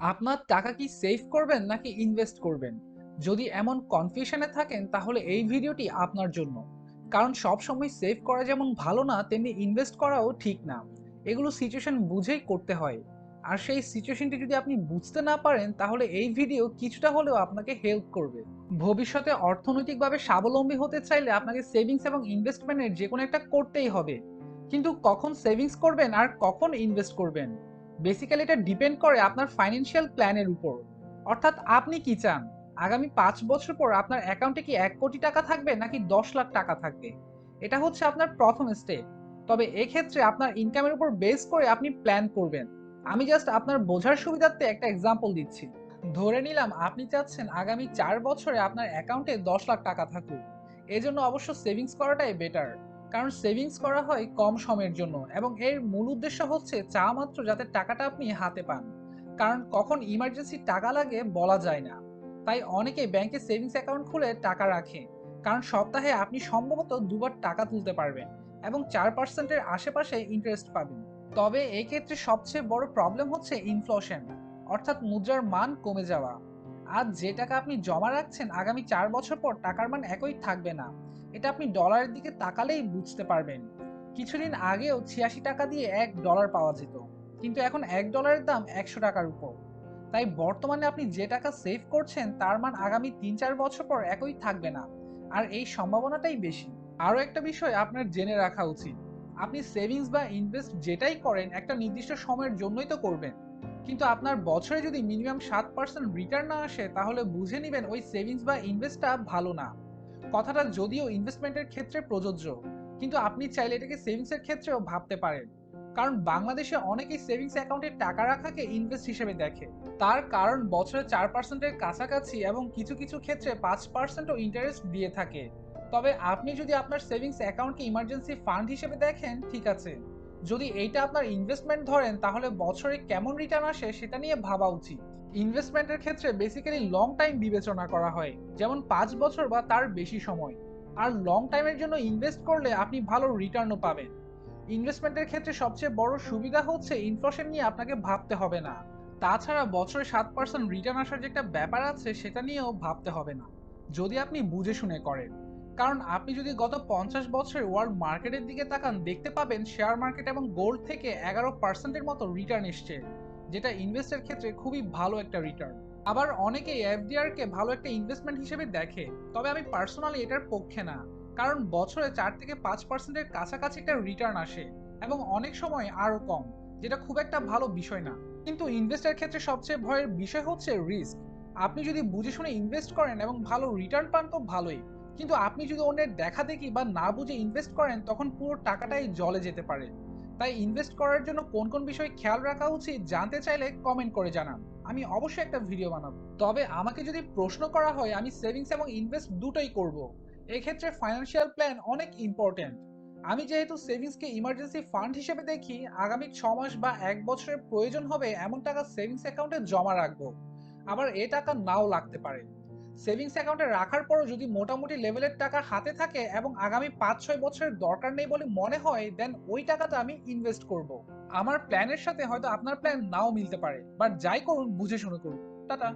আপনার টাকা কি সেভ করবেন নাকি ইনভেস্ট করবেন? যদি এমন কনফিউশনে থাকেন তাহলে এই ভিডিওটি আপনার জন্য। কারণ সব সময় সেভ করা যেমন ভালো না তেমনি ইনভেস্ট করাও ঠিক না। এগুলো সিচুয়েশন বুঝেই করতে হয়। আর সেই সিচুয়েশনটি যদি আপনি বুঝতে না পারেন তাহলে এই ভিডিও কিছুটা হলেও আপনাকে হেল্প করবে। ভবিষ্যতে অর্থনৈতিকভাবে স্বাবলম্বী হতে চাইলে আপনাকে সেভিংস এবং ইনভেস্টমেন্টের যে কোনো একটা করতেই হবে। কিন্তু কখন সেভিংস করবেন আর কখন ইনভেস্ট করবেন, বেসিক্যালি এটা ডিপেন্ড করে আপনার ফাইন্যান্সিয়াল প্ল্যানের উপর। অর্থাৎ আপনি কি চান, আগামী 5 বছর পর আপনার অ্যাকাউন্টে কি 1 কোটি টাকা থাকবে নাকি 10 লাখ টাকা থাকবে? এটা হচ্ছে আপনার প্রথম স্টেপ। তবে এক্ষেত্রে আপনার ইনকামের উপর বেস করে আপনি প্ল্যান করবেন। আমি জাস্ট আপনার বোঝার সুবিধার্থে একটা এক্সাম্পল দিচ্ছি। ধরে নিলাম আপনি চাচ্ছেন আগামী 4 বছরে আপনার অ্যাকাউন্টে 10 লাখ টাকা থাকুক। এজন্য অবশ্য সেভিংস করাটাই বেটার। কারণ সেভিংস করা হয় কম সময়ের জন্য এবং এর মূল উদ্দেশ্য হচ্ছে চা মাত্র যাতে টাকাটা আপনি হাতে পান। কারণ কখন ইমার্জেন্সি টাকা লাগে বলা যায় না। তাই অনেকে ব্যাংকে সেভিংস অ্যাকাউন্ট খুলে টাকা রাখে। কারণ সপ্তাহে আপনি সম্ভবত দুবার টাকা তুলতে পারবেন এবং 4%-এর আশেপাশে ইন্টারেস্ট পাবেন। তবে এই ক্ষেত্রে সবচেয়ে বড় প্রবলেম হচ্ছে ইনফ্লেশন, অর্থাৎ মুদ্রার মান কমে যাওয়া। আজ যে টাকা আপনি জমা রাখছেন আগামী 4 বছর পর টাকার মান একই থাকবে না। এটা আপনি ডলারের দিকে তাকালেই বুঝতে পারবেন। কিছুদিন আগেও 86 টাকা দিয়ে $1 পাওয়া যেত, কিন্তু এখন $1 দাম 100 টাকার উপর। তাই বর্তমানে আপনি যে টাকা সেভ করছেন তার মান আগামী 3-4 বছর পর একই থাকবে না। আর এই সম্ভাবনাটাই বেশি। আরও একটা বিষয় আপনার জেনে রাখা উচিত, আপনি সেভিংস বা ইনভেস্ট যেটাই করেন একটা নির্দিষ্ট সময়ের জন্যই তো করবেন। কিন্তু আপনার বছরে যদি মিনিমাম 7% রিটার্ন না আসে তাহলে বুঝে নেবেন ওই সেভিংস বা ইনভেস্টটা ভালো না। কথাটা যদিও ইনভেস্টমেন্টের ক্ষেত্রে প্রযোজ্য, কিন্তু আপনি চাইলে এটাকে সেভিংসের ক্ষেত্রেও ভাবতে পারেন। কারণ বাংলাদেশে অনেকেই সেভিংস অ্যাকাউন্টে টাকা রাখাকে ইনভেস্ট হিসেবে দেখে। তার কারণ বছরে 4%-এর কাছাকাছি এবং কিছু কিছু ক্ষেত্রে 5%ও ইন্টারেস্ট দিয়ে থাকে। তবে আপনি যদি আপনার সেভিংস অ্যাকাউন্টকে ইমার্জেন্সি ফান্ড হিসেবে দেখেন ঠিক আছে। যদি এইটা আপনার ইনভেস্টমেন্ট ধরেন তাহলে বছরে কেমন রিটার্ন আসে সেটা নিয়ে ভাবা উচিত। ইনভেস্টমেন্টের ক্ষেত্রে বেসিক্যালি লং টাইম বিবেচনা করা হয়, যেমন 5 বছর বা তার বেশি সময়। আর লং টাইমের জন্য ইনভেস্ট করলে আপনি ভালো রিটার্নও পাবেন। ইনভেস্টমেন্টের ক্ষেত্রে সবচেয়ে বড় সুবিধা হচ্ছে ইনফ্লেশন নিয়ে আপনাকে ভাবতে হবে না। তাছাড়া বছরে 7% রিটার্ন আসার যে একটা ব্যাপার আছে সেটা নিয়েও ভাবতে হবে না, যদি আপনি বুঝে শুনে করেন। কারণ আপনি যদি গত 50 বছরের ওয়ার্ল্ড মার্কেটের দিকে তাকান দেখতে পাবেন শেয়ার মার্কেট এবং গোল্ড থেকে 11%-এর মতো রিটার্ন এসছে, যেটা ইনভেস্টের ক্ষেত্রে খুবই ভালো একটা রিটার্ন। আবার অনেকেই এফডিআর কে ভালো একটা ইনভেস্টমেন্ট হিসেবে দেখে, তবে আমি পার্সোনালি এটার পক্ষে না। কারণ বছরে 4-5%-এর কাছাকাছি একটা রিটার্ন আসে এবং অনেক সময় আরো কম, যেটা খুব একটা ভালো বিষয় না। কিন্তু ইনভেস্টের ক্ষেত্রে সবচেয়ে ভয়ের বিষয় হচ্ছে রিস্ক। আপনি যদি বুঝে শুনে ইনভেস্ট করেন এবং ভালো রিটার্ন পান তো ভালোই, কিন্তু আপনি যদি অন্যের দেখা দেখি বা না বুঝে ইনভেস্ট করেন তখন পুরো টাকাটাই জলে যেতে পারে। তাই ইনভেস্ট করার জন্য কোন কোন বিষয় খেয়াল রাখা উচিত জানতে চাইলে কমেন্ট করে জানান, আমি অবশ্যই একটা ভিডিও বানাবো। তবে আমাকে যদি প্রশ্ন করা হয় আমি সেভিংস এবং ইনভেস্ট দুটোই করব। এক্ষেত্রে ফাইন্যান্সিয়াল প্ল্যান অনেক ইম্পর্টেন্ট। আমি যেহেতু সেভিংসকে ইমার্জেন্সি ফান্ড হিসেবে দেখি, আগামী 6 মাস বা 1 বছরের প্রয়োজন হবে এমন টাকা সেভিংস অ্যাকাউন্টে জমা রাখবো। আবার এ টাকা নাও লাগতে পারে। সেভিংস অ্যাকাউন্টে রাখার পরও যদি মোটামুটি লেভেলের টাকা হাতে থাকে এবং আগামী 5-6 বছরের দরকার নেই বলে মনে হয় দেন ওই টাকাটা আমি ইনভেস্ট করব। আমার প্ল্যানের সাথে হয়তো আপনার প্ল্যান নাও মিলতে পারে, বাট যাই করুন বুঝে শুনে করুন। টাটা।